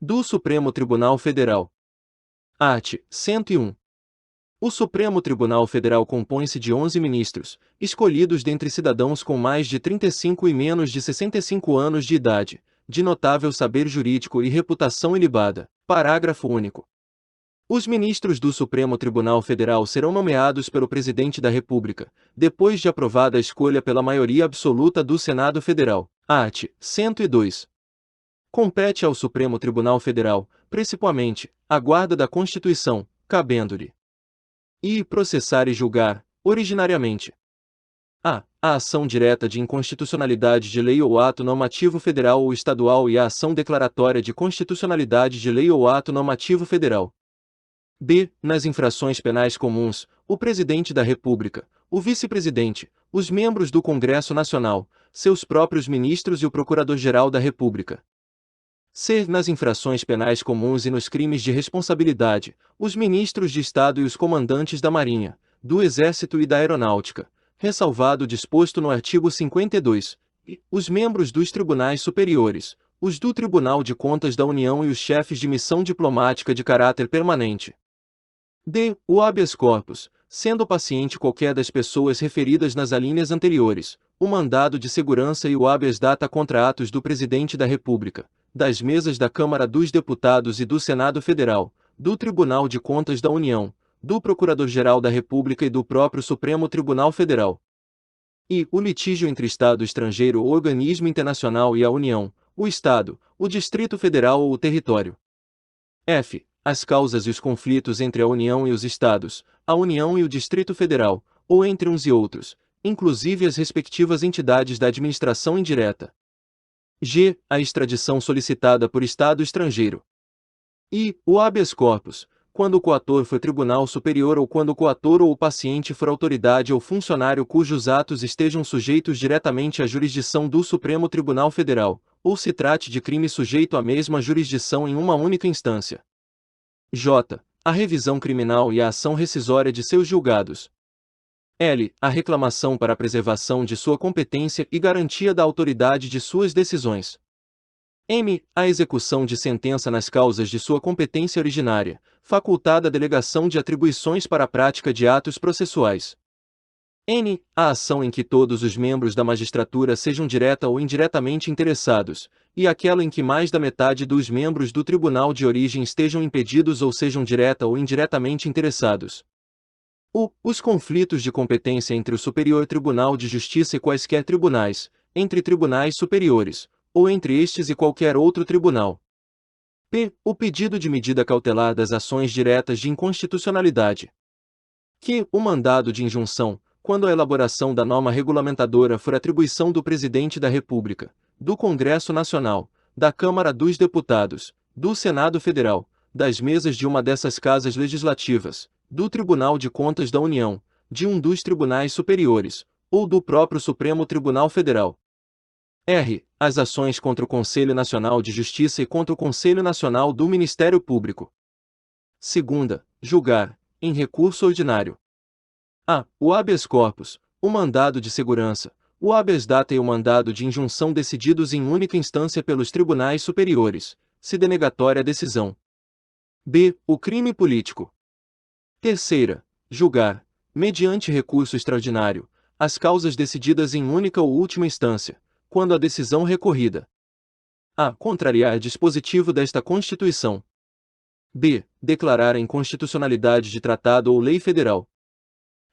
Do Supremo Tribunal Federal. Art. 101. O Supremo Tribunal Federal compõe-se de 11 ministros, escolhidos dentre cidadãos com mais de 35 e menos de 65 anos de idade, de notável saber jurídico e reputação ilibada. Parágrafo único. Os ministros do Supremo Tribunal Federal serão nomeados pelo Presidente da República, depois de aprovada a escolha pela maioria absoluta do Senado Federal. Art. 102. Compete ao Supremo Tribunal Federal, principalmente, a guarda da Constituição, cabendo-lhe e processar e julgar, originariamente, a ação direta de inconstitucionalidade de lei ou ato normativo federal ou estadual e a ação declaratória de constitucionalidade de lei ou ato normativo federal. B. Nas infrações penais comuns, o Presidente da República, o Vice-Presidente, os membros do Congresso Nacional, seus próprios ministros e o Procurador-Geral da República. C. Nas infrações penais comuns e nos crimes de responsabilidade, os ministros de Estado e os comandantes da Marinha, do Exército e da Aeronáutica, ressalvado o disposto no artigo 52, e os membros dos tribunais superiores, os do Tribunal de Contas da União e os chefes de missão diplomática de caráter permanente. D. O habeas corpus, sendo paciente qualquer das pessoas referidas nas alíneas anteriores, o mandado de segurança e o habeas data contra atos do Presidente da República, das mesas da Câmara dos Deputados e do Senado Federal, do Tribunal de Contas da União, do Procurador-Geral da República e do próprio Supremo Tribunal Federal. E o litígio entre Estado estrangeiro ou organismo internacional e a União, o Estado, o Distrito Federal ou o território. F. As causas e os conflitos entre a União e os Estados, a União e o Distrito Federal, ou entre uns e outros, inclusive as respectivas entidades da administração indireta. G. A extradição solicitada por Estado estrangeiro. I. O habeas corpus, quando o coator for tribunal superior ou quando o coator ou o paciente for autoridade ou funcionário cujos atos estejam sujeitos diretamente à jurisdição do Supremo Tribunal Federal, ou se trate de crime sujeito à mesma jurisdição em uma única instância. J. A revisão criminal e a ação rescisória de seus julgados. L. A reclamação para a preservação de sua competência e garantia da autoridade de suas decisões. M. A execução de sentença nas causas de sua competência originária, facultada a delegação de atribuições para a prática de atos processuais. N. A ação em que todos os membros da magistratura sejam direta ou indiretamente interessados, e aquela em que mais da metade dos membros do tribunal de origem estejam impedidos ou sejam direta ou indiretamente interessados. Os conflitos de competência entre o Superior Tribunal de Justiça e quaisquer tribunais, entre tribunais superiores, ou entre estes e qualquer outro tribunal. P. O pedido de medida cautelar das ações diretas de inconstitucionalidade. Q. O mandado de injunção, quando a elaboração da norma regulamentadora for atribuição do Presidente da República, do Congresso Nacional, da Câmara dos Deputados, do Senado Federal, das mesas de uma dessas casas legislativas, do Tribunal de Contas da União, de um dos tribunais superiores, ou do próprio Supremo Tribunal Federal. R. As ações contra o Conselho Nacional de Justiça e contra o Conselho Nacional do Ministério Público. Segunda, julgar, em recurso ordinário. A. O habeas corpus, o mandado de segurança, o habeas data e o mandado de injunção decididos em única instância pelos tribunais superiores, se denegatória a decisão. B. O crime político. Terceira, julgar, mediante recurso extraordinário, as causas decididas em única ou última instância, quando a decisão recorrida a. Contrariar dispositivo desta Constituição. B. Declarar a inconstitucionalidade de tratado ou lei federal.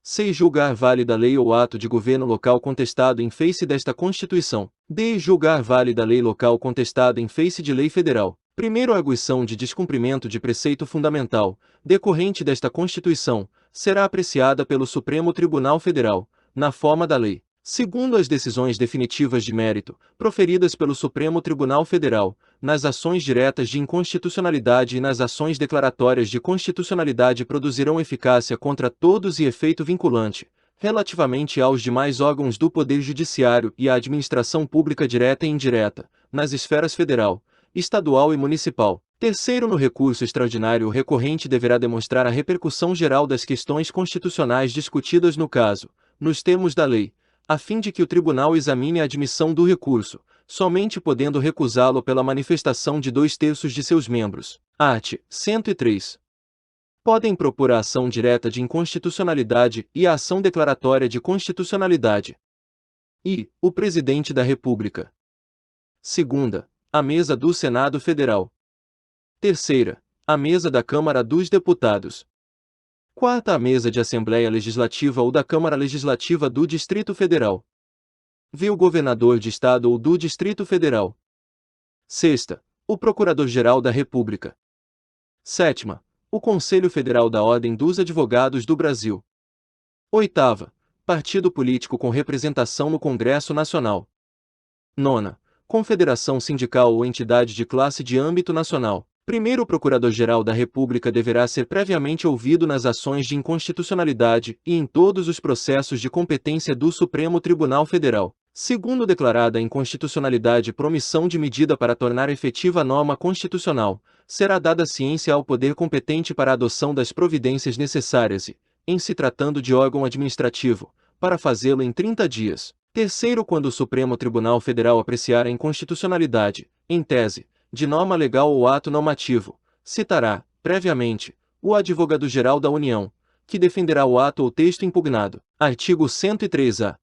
C. Julgar válida lei ou ato de governo local contestado em face desta Constituição. D. Julgar válida lei local contestada em face de lei federal. Primeiro, a arguição de descumprimento de preceito fundamental, decorrente desta Constituição, será apreciada pelo Supremo Tribunal Federal, na forma da lei. Segundo, as decisões definitivas de mérito, proferidas pelo Supremo Tribunal Federal, nas ações diretas de inconstitucionalidade e nas ações declaratórias de constitucionalidade produzirão eficácia contra todos e efeito vinculante, relativamente aos demais órgãos do Poder Judiciário e à administração pública direta e indireta, nas esferas federal, estadual e municipal. Terceiro, no recurso extraordinário, o recorrente deverá demonstrar a repercussão geral das questões constitucionais discutidas no caso, nos termos da lei, a fim de que o tribunal examine a admissão do recurso, somente podendo recusá-lo pela manifestação de 2/3 de seus membros. Art. 103. Podem propor a ação direta de inconstitucionalidade e a ação declaratória de constitucionalidade. E o Presidente da República. Segunda, a mesa do Senado Federal. Terceira, a mesa da Câmara dos Deputados. Quarta, a mesa de Assembleia Legislativa ou da Câmara Legislativa do Distrito Federal. V. o Governador de Estado ou do Distrito Federal. Sexta, o Procurador-Geral da República. Sétima, o Conselho Federal da Ordem dos Advogados do Brasil. Oitava, partido político com representação no Congresso Nacional. Nona, confederação sindical ou entidade de classe de âmbito nacional. Primeiro, o Procurador-Geral da República deverá ser previamente ouvido nas ações de inconstitucionalidade e em todos os processos de competência do Supremo Tribunal Federal. Segundo, declarada a inconstitucionalidade por omissão de medida para tornar efetiva a norma constitucional, será dada ciência ao poder competente para a adoção das providências necessárias e, em se tratando de órgão administrativo, para fazê-lo em 30 dias. Terceiro, quando o Supremo Tribunal Federal apreciar a inconstitucionalidade, em tese, de norma legal ou ato normativo, citará, previamente, o Advogado-Geral da União, que defenderá o ato ou texto impugnado. Artigo 103-A.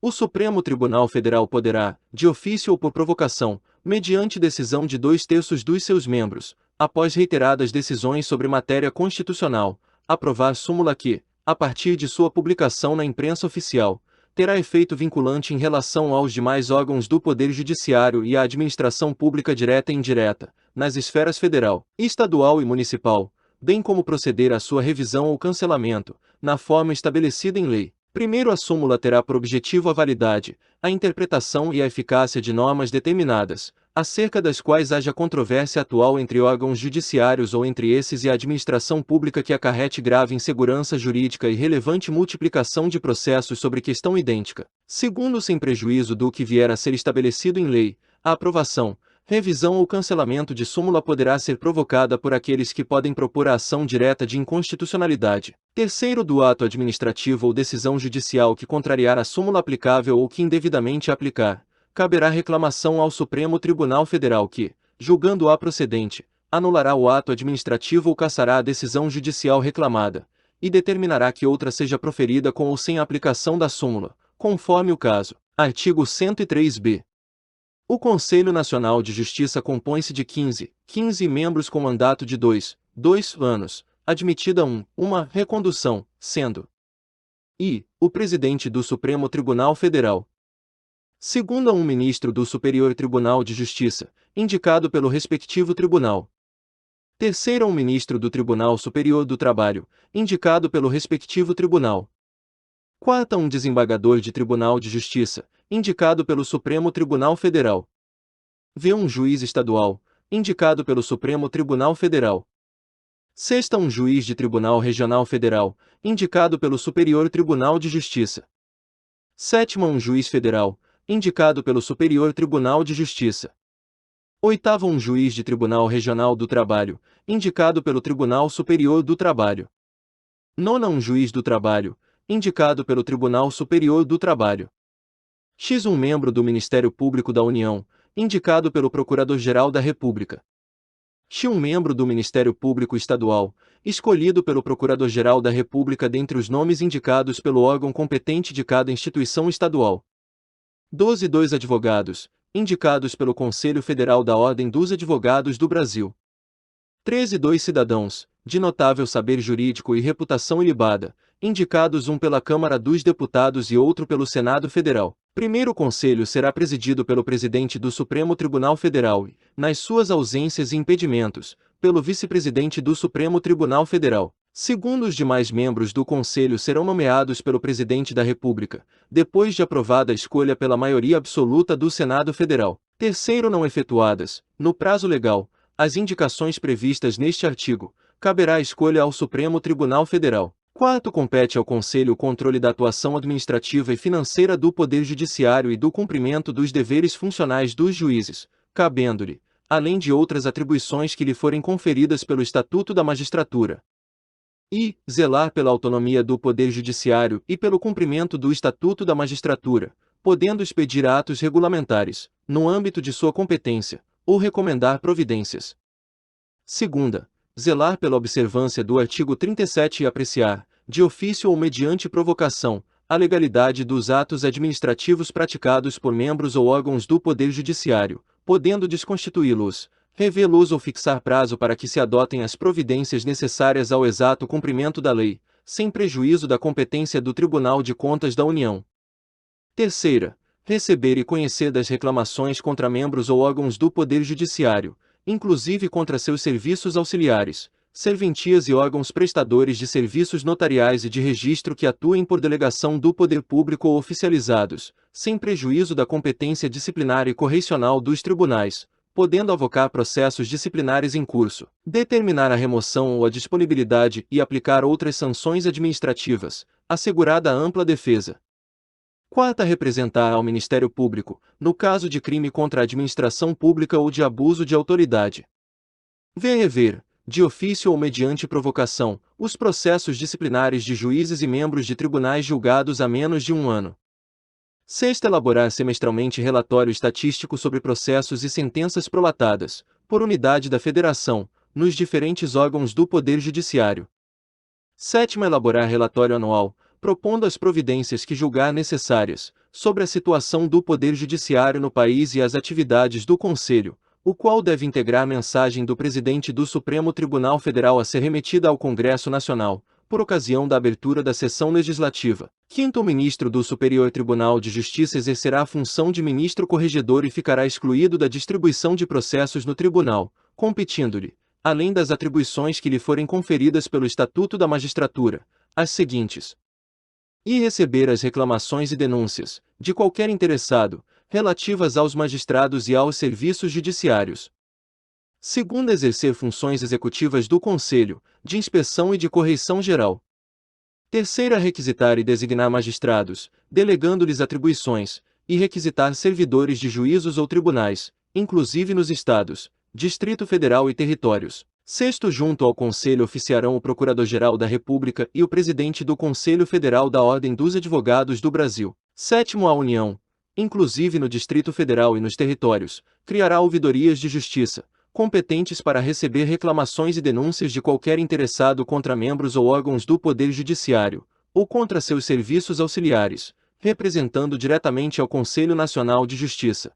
O Supremo Tribunal Federal poderá, de ofício ou por provocação, mediante decisão de 2/3 dos seus membros, após reiteradas decisões sobre matéria constitucional, aprovar súmula que, a partir de sua publicação na imprensa oficial, terá efeito vinculante em relação aos demais órgãos do Poder Judiciário e à administração pública direta e indireta, nas esferas federal, estadual e municipal, bem como proceder à sua revisão ou cancelamento, na forma estabelecida em lei. Primeiro, a súmula terá por objetivo a validade, a interpretação e a eficácia de normas determinadas, acerca das quais haja controvérsia atual entre órgãos judiciários ou entre esses e a administração pública que acarrete grave insegurança jurídica e relevante multiplicação de processos sobre questão idêntica. Segundo, sem prejuízo do que vier a ser estabelecido em lei, a aprovação, revisão ou cancelamento de súmula poderá ser provocada por aqueles que podem propor a ação direta de inconstitucionalidade. Terceiro, do ato administrativo ou decisão judicial que contrariar a súmula aplicável ou que indevidamente aplicar, caberá reclamação ao Supremo Tribunal Federal que, julgando-a procedente, anulará o ato administrativo ou cassará a decisão judicial reclamada, e determinará que outra seja proferida com ou sem a aplicação da súmula, conforme o caso. Artigo 103-B. O Conselho Nacional de Justiça compõe-se de 15 membros com mandato de 2 anos, admitida uma recondução, sendo I. o Presidente do Supremo Tribunal Federal. Segunda, um ministro do Superior Tribunal de Justiça, indicado pelo respectivo tribunal. Terceira, um ministro do Tribunal Superior do Trabalho, indicado pelo respectivo tribunal. Quarta, um desembargador de Tribunal de Justiça, indicado pelo Supremo Tribunal Federal. V. um juiz estadual, indicado pelo Supremo Tribunal Federal. Sexta, um juiz de Tribunal Regional Federal, indicado pelo Superior Tribunal de Justiça. Sétima, um juiz federal, indicado pelo Superior Tribunal de Justiça. Oitava, um juiz de Tribunal Regional do Trabalho, indicado pelo Tribunal Superior do Trabalho. Nona, um juiz do trabalho, indicado pelo Tribunal Superior do Trabalho. X. um membro do Ministério Público da União, indicado pelo Procurador-Geral da República. X. um membro do Ministério Público Estadual, escolhido pelo Procurador-Geral da República dentre os nomes indicados pelo órgão competente de cada instituição estadual. 12. Dois advogados, indicados pelo Conselho Federal da Ordem dos Advogados do Brasil. 13. Dois cidadãos, de notável saber jurídico e reputação ilibada, indicados um pela Câmara dos Deputados e outro pelo Senado Federal. Primeiro, o Conselho será presidido pelo Presidente do Supremo Tribunal Federal e, nas suas ausências e impedimentos, pelo Vice-Presidente do Supremo Tribunal Federal. Segundo, os demais membros do Conselho serão nomeados pelo Presidente da República, depois de aprovada a escolha pela maioria absoluta do Senado Federal. Terceiro, não efetuadas, no prazo legal, as indicações previstas neste artigo, caberá a escolha ao Supremo Tribunal Federal. Quarto, compete ao Conselho o controle da atuação administrativa e financeira do Poder Judiciário e do cumprimento dos deveres funcionais dos juízes, cabendo-lhe, além de outras atribuições que lhe forem conferidas pelo Estatuto da Magistratura. E zelar pela autonomia do Poder Judiciário e pelo cumprimento do Estatuto da Magistratura, podendo expedir atos regulamentares, no âmbito de sua competência, ou recomendar providências. Segunda, zelar pela observância do artigo 37 e apreciar, de ofício ou mediante provocação, a legalidade dos atos administrativos praticados por membros ou órgãos do Poder Judiciário, podendo desconstituí-los, revê-los ou fixar prazo para que se adotem as providências necessárias ao exato cumprimento da lei, sem prejuízo da competência do Tribunal de Contas da União. Terceira, receber e conhecer das reclamações contra membros ou órgãos do Poder Judiciário, inclusive contra seus serviços auxiliares, serventias e órgãos prestadores de serviços notariais e de registro que atuem por delegação do poder público ou oficializados, sem prejuízo da competência disciplinar e correicional dos tribunais, podendo avocar processos disciplinares em curso, determinar a remoção ou a disponibilidade e aplicar outras sanções administrativas, assegurada a ampla defesa. Quarta, representar ao Ministério Público, no caso de crime contra a administração pública ou de abuso de autoridade. Rever, de ofício ou mediante provocação, os processos disciplinares de juízes e membros de tribunais julgados há menos de um ano. Sexta, elaborar semestralmente relatório estatístico sobre processos e sentenças prolatadas, por unidade da Federação, nos diferentes órgãos do Poder Judiciário. Sétima, elaborar relatório anual, propondo as providências que julgar necessárias, sobre a situação do Poder Judiciário no país e as atividades do Conselho, o qual deve integrar a mensagem do Presidente do Supremo Tribunal Federal a ser remetida ao Congresso Nacional, por ocasião da abertura da sessão legislativa. Quinto, o ministro do Superior Tribunal de Justiça exercerá a função de ministro corregedor e ficará excluído da distribuição de processos no tribunal, competindo-lhe, além das atribuições que lhe forem conferidas pelo Estatuto da Magistratura, as seguintes: e receber as reclamações e denúncias, de qualquer interessado, relativas aos magistrados e aos serviços judiciários. Segunda, exercer funções executivas do Conselho, de inspeção e de correição geral. Terceira, requisitar e designar magistrados, delegando-lhes atribuições, e requisitar servidores de juízos ou tribunais, inclusive nos Estados, Distrito Federal e territórios. Sexto, junto ao Conselho oficiarão o Procurador-Geral da República e o Presidente do Conselho Federal da Ordem dos Advogados do Brasil. Sétimo, a União, inclusive no Distrito Federal e nos territórios, criará ouvidorias de justiça, competentes para receber reclamações e denúncias de qualquer interessado contra membros ou órgãos do Poder Judiciário, ou contra seus serviços auxiliares, representando diretamente ao Conselho Nacional de Justiça.